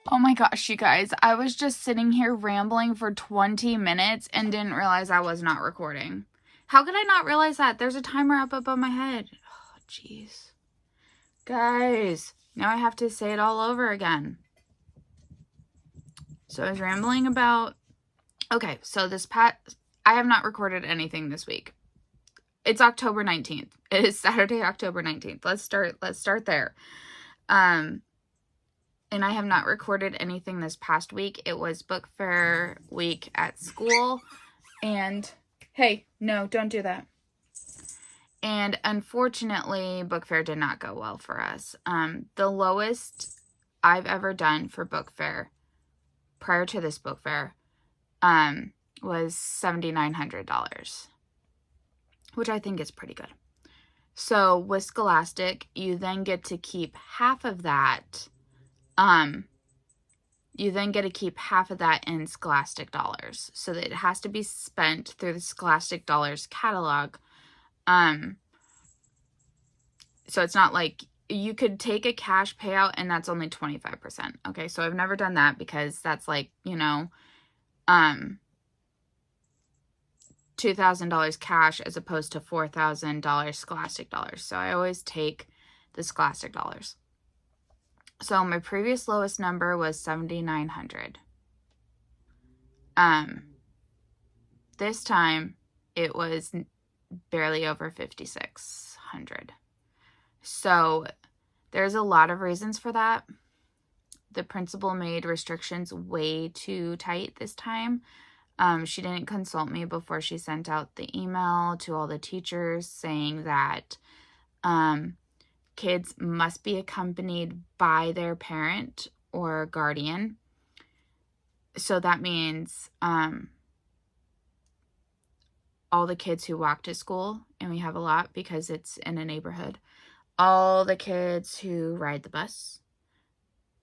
Oh my gosh, you guys. I was just sitting here rambling for 20 minutes and didn't realize I was not recording. How could I not realize that? There's a timer up above my head. Oh, jeez. Guys, now I have to say it all over again. So I was rambling about... Okay, so I have not recorded anything this week. It's October 19th. It is Saturday, October 19th. Let's start there. And I have not recorded anything this past week. It was book fair week at school. And, hey, no, don't do that. And unfortunately, book fair did not go well for us. The lowest I've ever done for book fair prior to this book fair was $7,900, which I think is pretty good. So with Scholastic, you then get to keep half of that. You then get to keep half of that in Scholastic dollars. So that it has to be spent through the Scholastic dollars catalog. So it's not like you could take a cash payout and that's only 25%. Okay, so I've never done that because that's like, $2,000 cash as opposed to $4,000 Scholastic dollars. So I always take the Scholastic dollars. So my previous lowest number was $7,900. This time it was barely over $5,600. So there's a lot of reasons for that. The principal made restrictions way too tight this time. She didn't consult me before she sent out the email to all the teachers saying that kids must be accompanied by their parent or guardian. So that means all the kids who walk to school, and we have a lot because it's in a neighborhood, all the kids who ride the bus,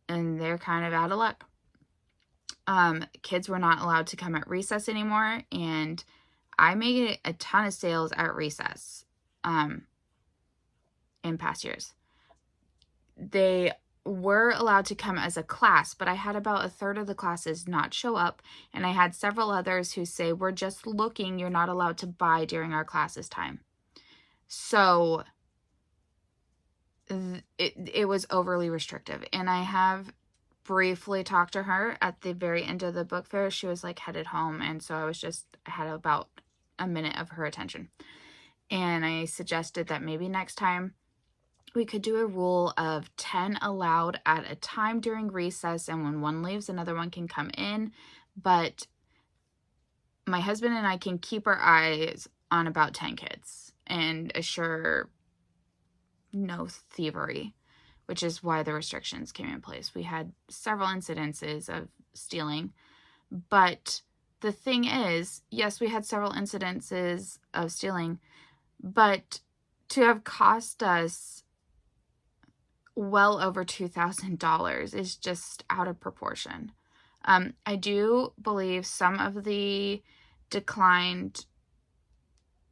and they're kind of out of luck. Kids were not allowed to come at recess anymore, and I made a ton of sales at recess in past years. They were allowed to come as a class, but I had about a third of the classes not show up, and I had several others who say, we're just looking, you're not allowed to buy during our classes time. So it was overly restrictive, and I have briefly talked to her at the very end of the book fair. She was like headed home, and so I had about a minute of her attention, and I suggested that maybe next time we could do a rule of 10 allowed at a time during recess, and when one leaves, another one can come in, but my husband and I can keep our eyes on about 10 kids and assure no thievery, which is why the restrictions came in place. We had several incidences of stealing, but the thing is, yes, we had several incidences of stealing, but to have cost us well over $2,000 is just out of proportion. I do believe some of the declined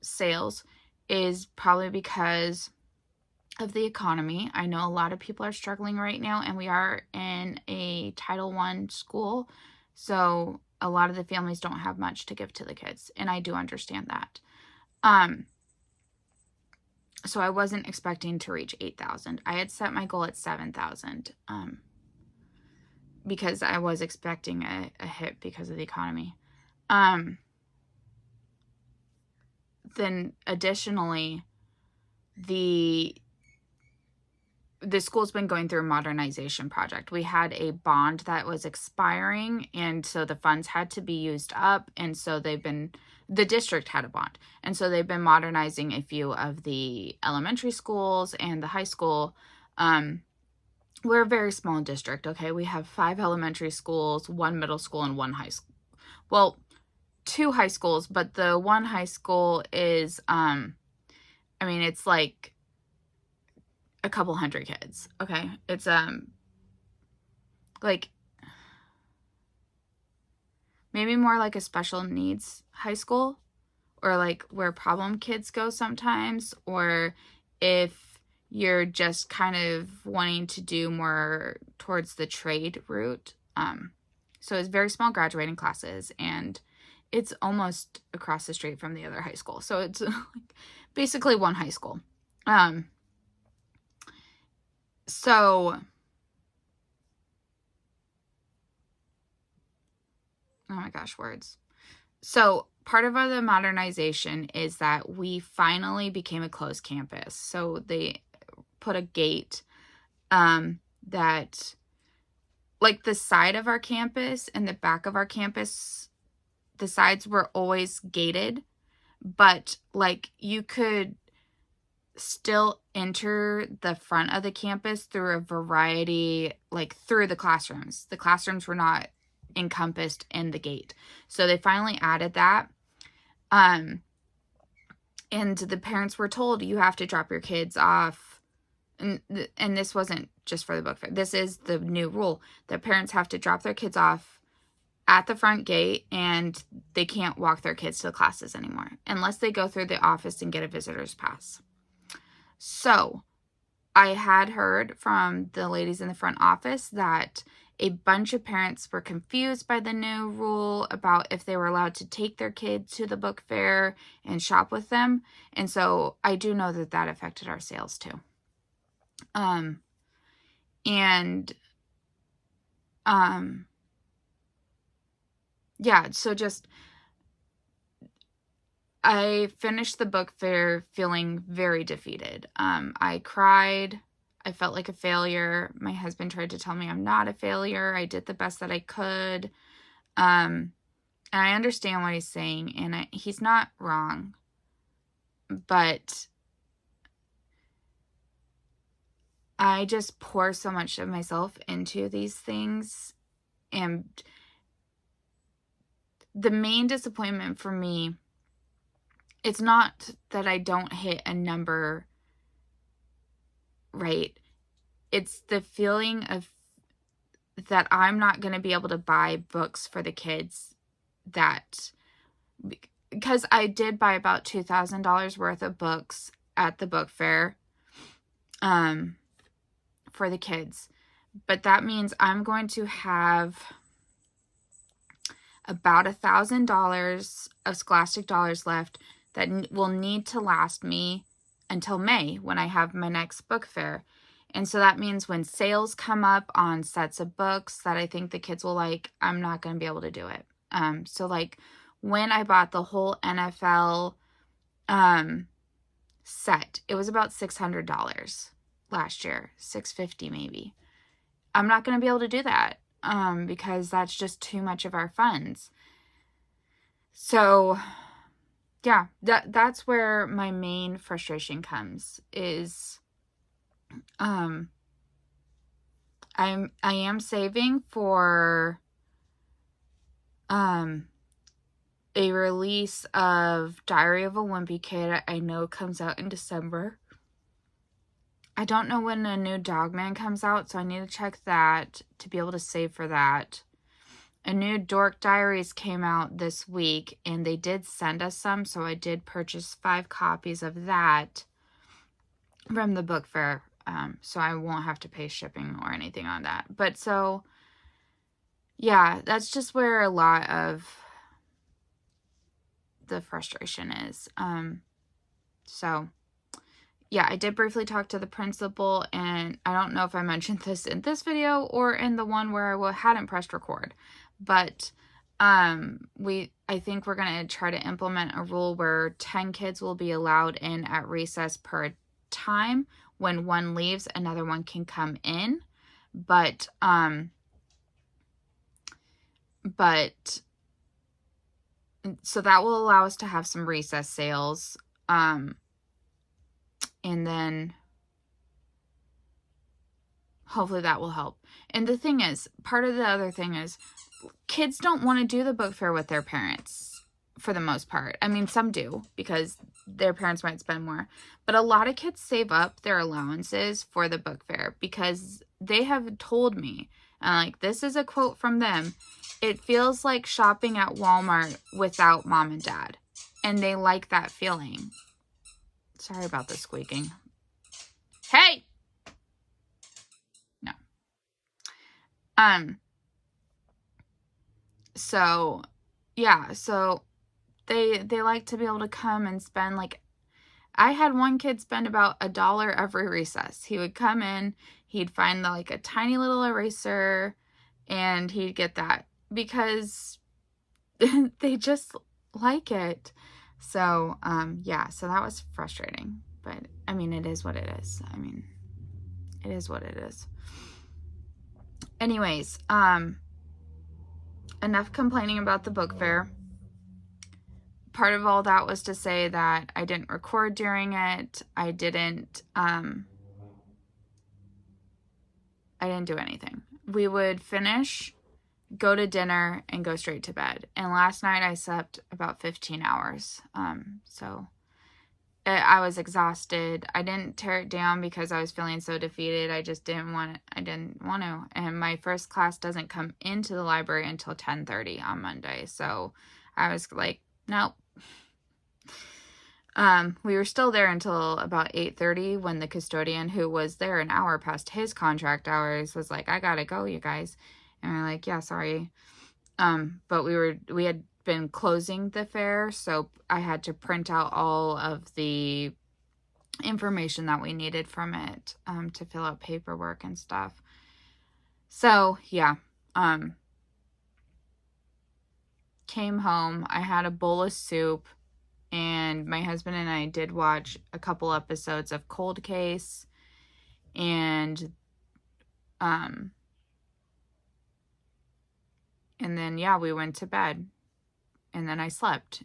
sales is probably because of the economy. I know a lot of people are struggling right now, and we are in a Title I school, so a lot of the families don't have much to give to the kids, and I do understand that. So I wasn't expecting to reach 8,000. I had set my goal at 7,000 because I was expecting a hit because of the economy. Then additionally, the school's been going through a modernization project. We had a bond that was expiring, and so the funds had to be used up, and so the district had a bond, and so they've been modernizing a few of the elementary schools and the high school. We're a very small district, okay? We have 5 elementary schools, 1 middle school, and 1 high school. Well, 2 high schools, but the 1 high school is, it's like a couple hundred kids, okay? It's, like, maybe more like a special needs high school, or like where problem kids go sometimes, or if you're just kind of wanting to do more towards the trade route, So it's very small graduating classes, and it's almost across the street from the other high school. So it's like basically one high school. So, oh my gosh, words. So part of the modernization is that we finally became a closed campus. So they put a gate that, like, the side of our campus and the back of our campus, the sides were always gated, but like you could still enter the front of the campus through a variety, like through the classrooms. The classrooms were not encompassed in the gate. So they finally added that. And the parents were told, you have to drop your kids off. And this wasn't just for the book fair. This is the new rule that parents have to drop their kids off at the front gate, and they can't walk their kids to the classes anymore unless they go through the office and get a visitor's pass. So I had heard from the ladies in the front office that a bunch of parents were confused by the new rule about if they were allowed to take their kids to the book fair and shop with them. And so I do know that that affected our sales too. Yeah, so just, I finished the book fair feeling very defeated. I cried. I felt like a failure. My husband tried to tell me I'm not a failure. I did the best that I could. And I understand what he's saying, and he's not wrong. But I just pour so much of myself into these things, and the main disappointment for me, it's not that I don't hit a number right. It's the feeling of that I'm not going to be able to buy books for the kids, that because I did buy about $2,000 worth of books at the book fair for the kids. But that means I'm going to have about $1,000 of Scholastic dollars left that will need to last me until May, when I have my next book fair. And so that means when sales come up on sets of books that I think the kids will like, I'm not going to be able to do it. So like when I bought the whole NFL set, it was about $600 last year, $650 maybe. I'm not going to be able to do that because that's just too much of our funds. So yeah, that's where my main frustration comes, is I am saving for a release of Diary of a Wimpy Kid. I know it comes out in December. I don't know when a new Dogman comes out, so I need to check that to be able to save for that. A new Dork Diaries came out this week, and they did send us some, so I did purchase 5 copies of that from the book fair, so I won't have to pay shipping or anything on that. But so, yeah, that's just where a lot of the frustration is. So, yeah, I did briefly talk to the principal, and I don't know if I mentioned this in this video or in the one where I hadn't pressed record, but I think we're going to try to implement a rule where 10 kids will be allowed in at recess per time. When one leaves, another one can come in, but so that will allow us to have some recess sales, and then hopefully that will help. And the thing is, part of the other thing is, kids don't want to do the book fair with their parents for the most part. I mean, some do because their parents might spend more. But a lot of kids save up their allowances for the book fair because they have told me, and like this is a quote from them, it feels like shopping at Walmart without mom and dad. And they like that feeling. Sorry about the squeaking. Hey! No. So, yeah, so they like to be able to come and spend, like, I had one kid spend about $1 every recess. He would come in, he'd find like a tiny little eraser, and he'd get that because they just like it. So, yeah, so that was frustrating. But, I mean, it is what it is. I mean, it is what it is. Anyways, enough complaining about the book fair. Part of all that was to say that I didn't record during it. I didn't do anything. We would finish, go to dinner, and go straight to bed. And last night I slept about 15 hours. So I was exhausted. I didn't tear it down because I was feeling so defeated. I just didn't want it. I didn't want to. And my first class doesn't come into the library until 10:30 on Monday. So I was like, nope. We were still there until about 8:30 when the custodian, who was there an hour past his contract hours, was like, I gotta go, you guys. And we're like, yeah, sorry. But we had been closing the fair, so I had to print out all of the information that we needed from it, to fill out paperwork and stuff. So, yeah. Came home. I had a bowl of soup. And my husband and I did watch a couple episodes of Cold Case, and then, yeah, we went to bed, and then I slept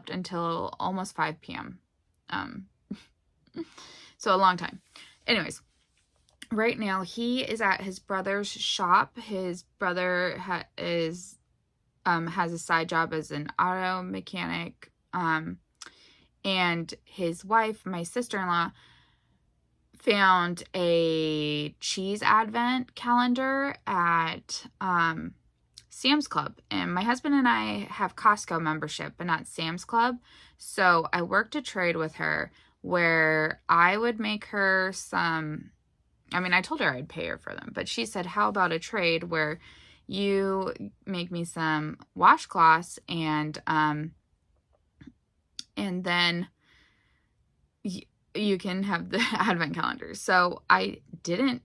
until almost 5 p.m. So a long time. Anyways, right now he is at his brother's shop. His brother has a side job as an auto mechanic, and his wife, my sister-in-law, found a cheese advent calendar at Sam's Club. And my husband and I have Costco membership, but not Sam's Club. So I worked a trade with her where I would make her some, I mean, I told her I'd pay her for them, but she said, how about a trade where you make me some washcloths, and then you can have the advent calendar. So I didn't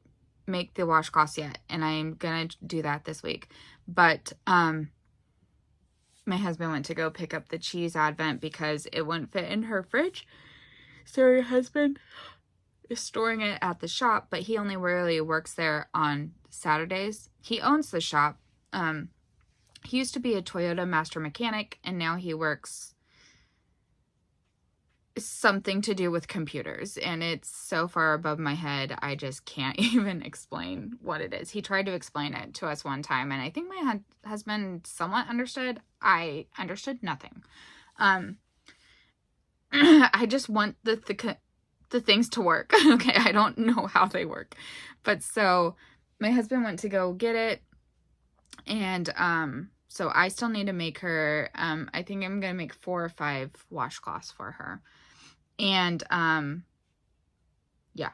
make the washcloths yet, and I'm gonna do that this week. But my husband went to go pick up the cheese advent because it wouldn't fit in her fridge. So her husband is storing it at the shop, but he only really works there on Saturdays. He owns the shop. He used to be a Toyota master mechanic, and now he works something to do with computers, and it's so far above my head I just can't even explain what it is. He tried to explain it to us one time, and I think my husband somewhat understood. I understood nothing. I just want the things to work. Okay, I don't know how they work, but so my husband went to go get it, and so I still need to make her, I think I'm gonna make 4 or 5 washcloths for her. And, yeah,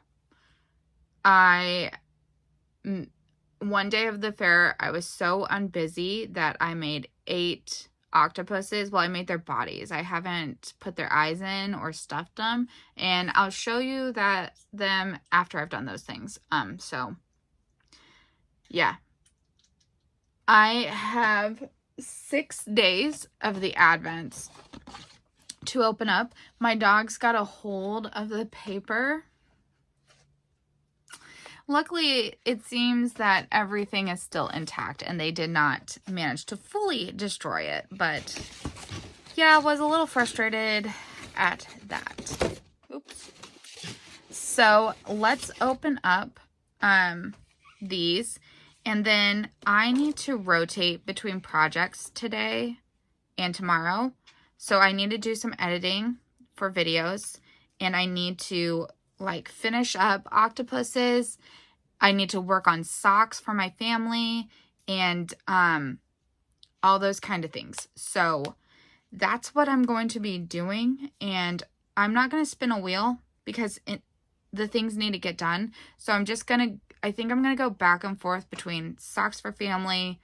one day of the fair, I was so unbusy that I made 8 octopuses. Well, I made their bodies. I haven't put their eyes in or stuffed them, and I'll show you them after I've done those things. So, yeah. I have 6 days of the Advents to open up. My dogs got a hold of the paper. Luckily, it seems that everything is still intact and they did not manage to fully destroy it. But yeah, I was a little frustrated at that. Oops. So let's open up these. And then I need to rotate between projects today and tomorrow. So I need to do some editing for videos, and I need to like finish up octopuses. I need to work on socks for my family, and all those kind of things. So that's what I'm going to be doing, and I'm not going to spin a wheel because the things need to get done. So I think I'm going to go back and forth between socks for family,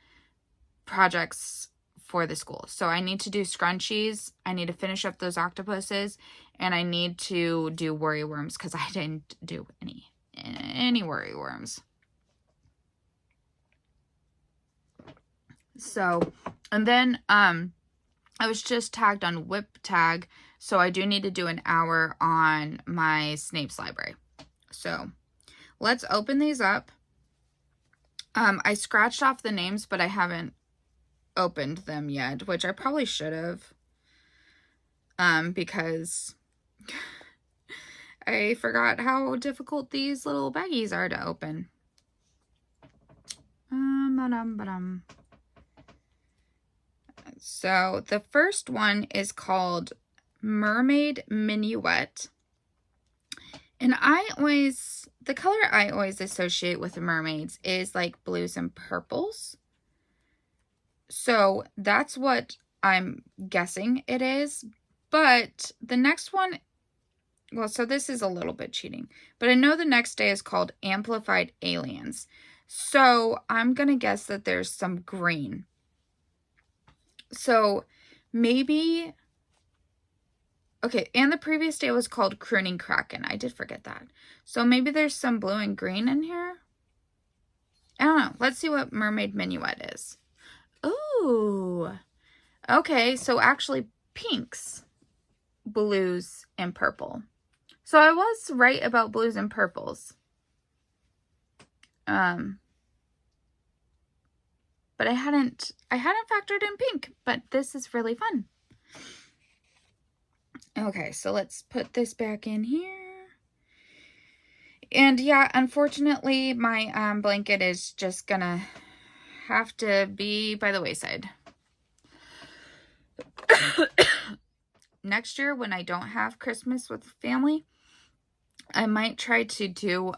projects for the school. So I need to do scrunchies. I need to finish up those octopuses. And I need to do worry worms because I didn't do any worry worms. So, and then I was just tagged on Whip Tag. So I do need to do an hour on my Snape's library. So let's open these up. I scratched off the names, but I haven't opened them yet, which I probably should have. Because I forgot how difficult these little baggies are to open. So the first one is called Mermaid Minuet. And the color I always associate with the mermaids is like blues and purples. So that's what I'm guessing it is. But the next one, well, so this is a little bit cheating. But I know the next day is called Amplified Aliens. So I'm going to guess that there's some green. So maybe... Okay, and the previous day was called Crooning Kraken. I did forget that. So maybe there's some blue and green in here? I don't know. Let's see what Mermaid Minuet is. Ooh. Okay, so actually pinks, blues, and purple. So I was right about blues and purples. But I hadn't factored in pink, but this is really fun. Okay, so let's put this back in here. And yeah, unfortunately, my blanket is just gonna have to be by the wayside. Next year, when I don't have Christmas with family, I might try to do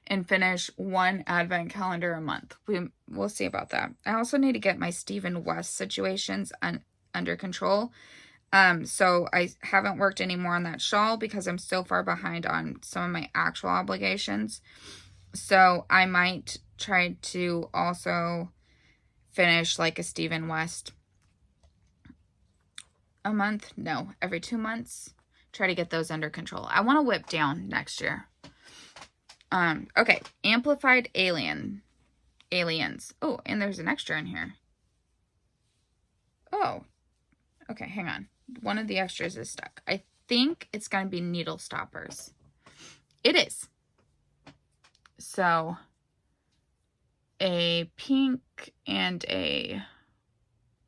and finish one advent calendar a month. We'll see about that. I also need to get my Stephen West situations under control. So I haven't worked anymore on that shawl because I'm so far behind on some of my actual obligations. So I might try to also finish like a Stephen West a month. No, every 2 months. Try to get those under control. I want to whip down next year. Okay. Amplified Aliens. Oh, and there's an extra in here. Oh. Okay, hang on. One of the extras is stuck. I think it's going to be needle stoppers. It is. So, a pink and a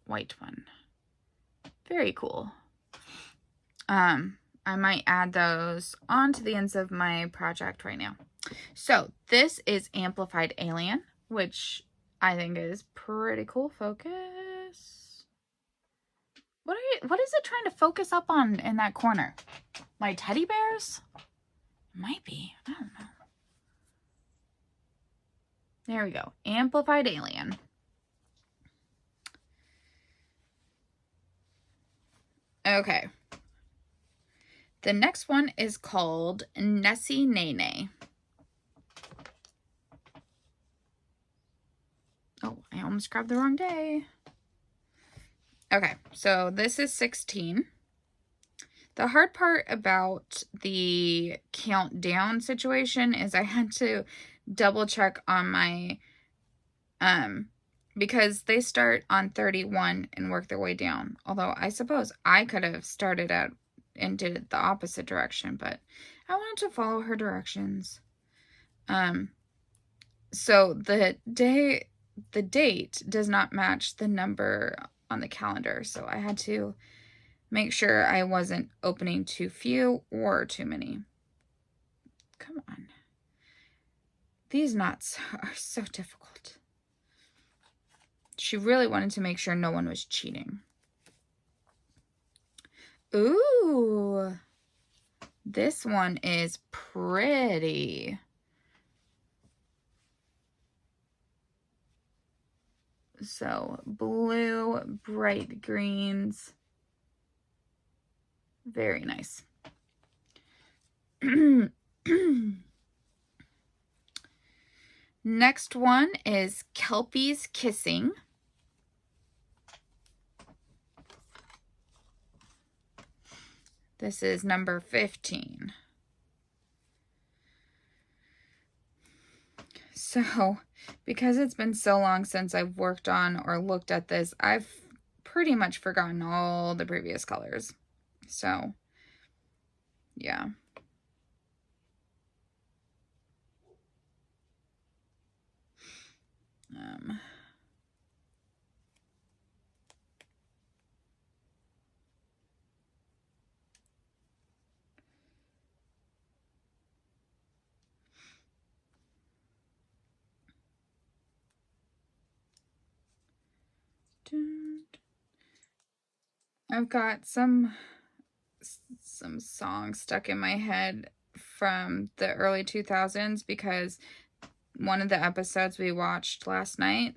white one. Very cool. I might add those onto the ends of my project right now. So, this is Amplified Alien, which I think is pretty cool. Focus. What is it trying to focus up on in that corner? My teddy bears? Might be. I don't know. There we go. Amplified Alien. Okay. The next one is called Nessie Nene. Oh, I almost grabbed the wrong day. Okay, so this is 16. The hard part about the countdown situation is I had to double check on my, because they start on 31 and work their way down. Although I suppose I could have started out and did it the opposite direction, but I wanted to follow her directions. So the date does not match the number on the calendar, so I had to make sure I wasn't opening too few or too many. Come on. These knots are so difficult. She really wanted to make sure no one was cheating. Ooh. This one is pretty. So, blue, bright greens. Very nice. Next one is Kelpie's Kissing. This is number 15. So, because it's been so long since I've worked on or looked at this, I've pretty much forgotten all the previous colors. So, yeah. I've got some songs stuck in my head from the early 2000s because one of the episodes we watched last night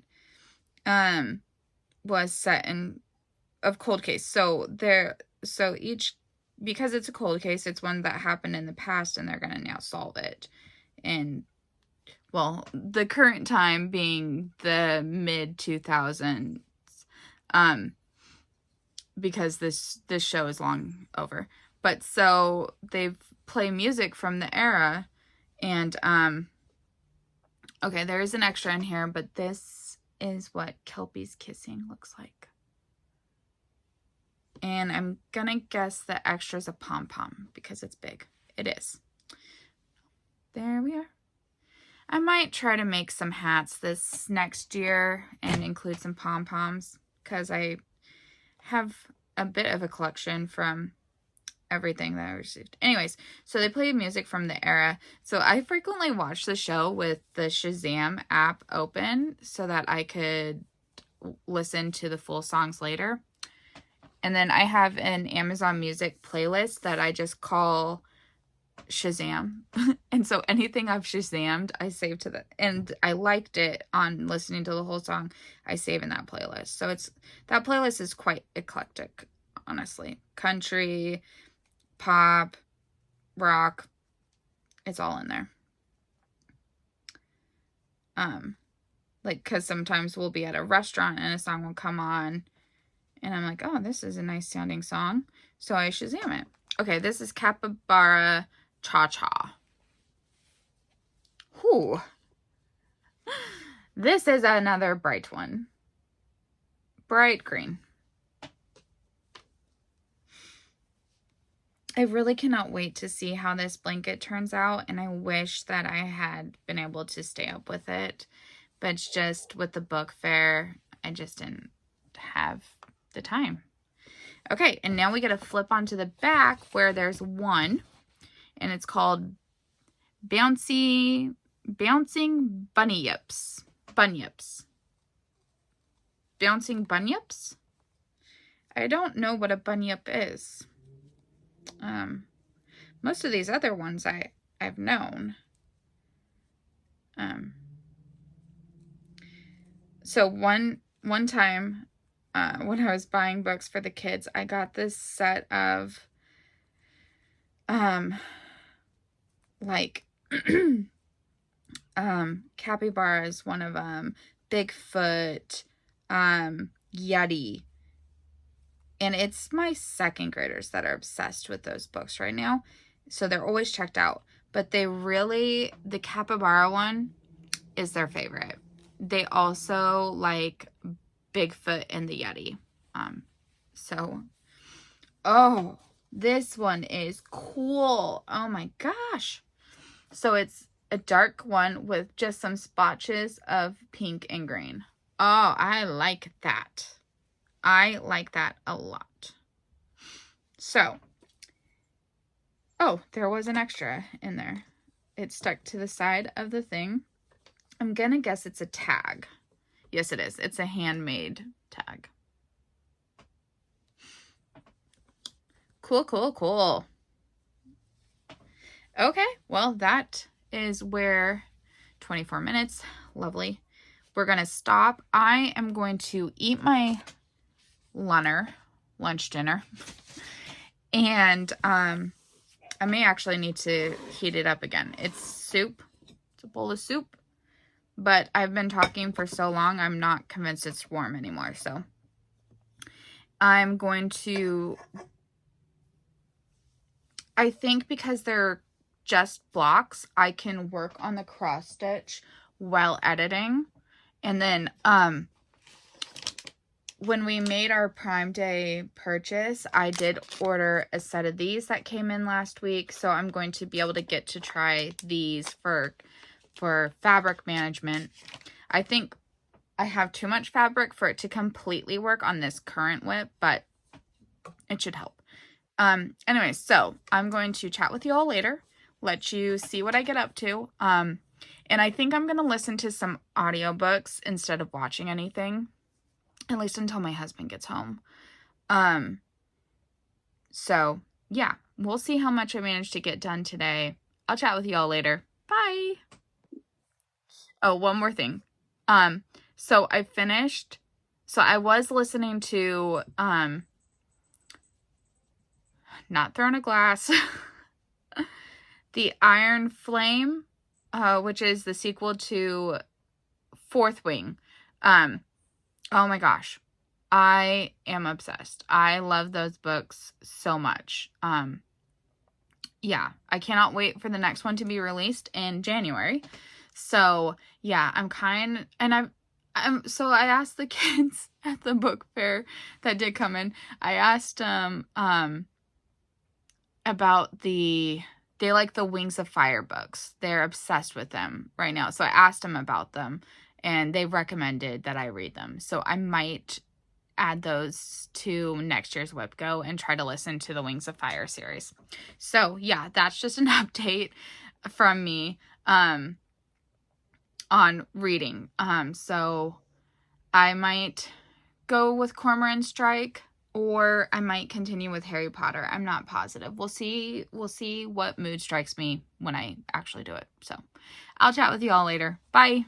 was set in of cold case. So because it's a cold case, it's one that happened in the past and they're going to now solve it. And well, the current time being the mid 2000s, because this show is long over. But so they play music from the era, and okay, there is an extra in here, but this is what Kelpie's kissing looks like. And I'm gonna guess the extra's a pom-pom because it's big. It is. There we are. I might try to make some hats this next year and include some pom-poms because I have a bit of a collection from everything that I received. Anyways, so they play music from the era. So I frequently watch the show with the Shazam app open so that I could listen to the full songs later. And then I have an Amazon Music playlist that I just call Shazam. And so anything I've Shazammed, I save to and I liked it on listening to the whole song, I save in that playlist. So that playlist is quite eclectic, honestly. Country, pop, rock, it's all in there. Like, because sometimes we'll be at a restaurant and a song will come on and I'm like, oh, this is a nice sounding song, so I Shazam it. Okay, this is Capybara Cha-Cha. Whew. This is another bright one. Bright green. I really cannot wait to see how this blanket turns out, and I wish that I had been able to stay up with it, but it's just with the book fair, I just didn't have the time. Okay, and now we get to flip onto the back where there's one, and it's called Bouncing Bunyips. Bouncing Bunyips? I don't know what a bunyip is. Most of these other ones I've known. So one time, when I was buying books for the kids, I got this set of, like, capybara is one of them, Bigfoot, Yeti, and it's my second graders that are obsessed with those books right now, so they're always checked out, but the capybara one is their favorite. They also like Bigfoot and the Yeti. Oh, this one is cool. Oh my gosh. So it's a dark one with just some spotches of pink and green. Oh, I like that. I like that a lot. So, oh, there was an extra in there. It's stuck to the side of the thing. I'm gonna guess it's a tag. Yes, it is. It's a handmade tag. Cool, cool, cool. Okay, well, that is where 24 minutes. Lovely. We're going to stop. I am going to eat my lunch dinner. And I may actually need to heat it up again. It's soup. It's a bowl of soup. But I've been talking for so long, I'm not convinced it's warm anymore. So I'm going to I think because they're just blocks, I can work on the cross stitch while editing. And then, when we made our Prime Day purchase, I did order a set of these that came in last week. So I'm going to be able to get to try these for fabric management. I think I have too much fabric for it to completely work on this current whip, but it should help. Anyway, so I'm going to chat with you all later, let you see what I get up to. And I think I'm going to listen to some audiobooks instead of watching anything, at least until my husband gets home. So yeah, we'll see how much I managed to get done today. I'll chat with you all later. Bye. Oh, one more thing. So I finished, so I was listening to, Not Throwing a Glass, The Iron Flame, which is the sequel to Fourth Wing. Oh my gosh. I am obsessed. I love those books so much. Yeah, I cannot wait for the next one to be released in January. So yeah, so I asked the kids at the book fair that did come in, I asked them, about they like the Wings of Fire books. They're obsessed with them right now. So I asked them about them, and they recommended that I read them. So I might add those to next year's WhipGo and try to listen to the Wings of Fire series. So yeah, that's just an update from me on reading. So I might go with Cormoran Strike, or I might continue with Harry Potter. I'm not positive. We'll see what mood strikes me when I actually do it. So I'll chat with you all later. Bye.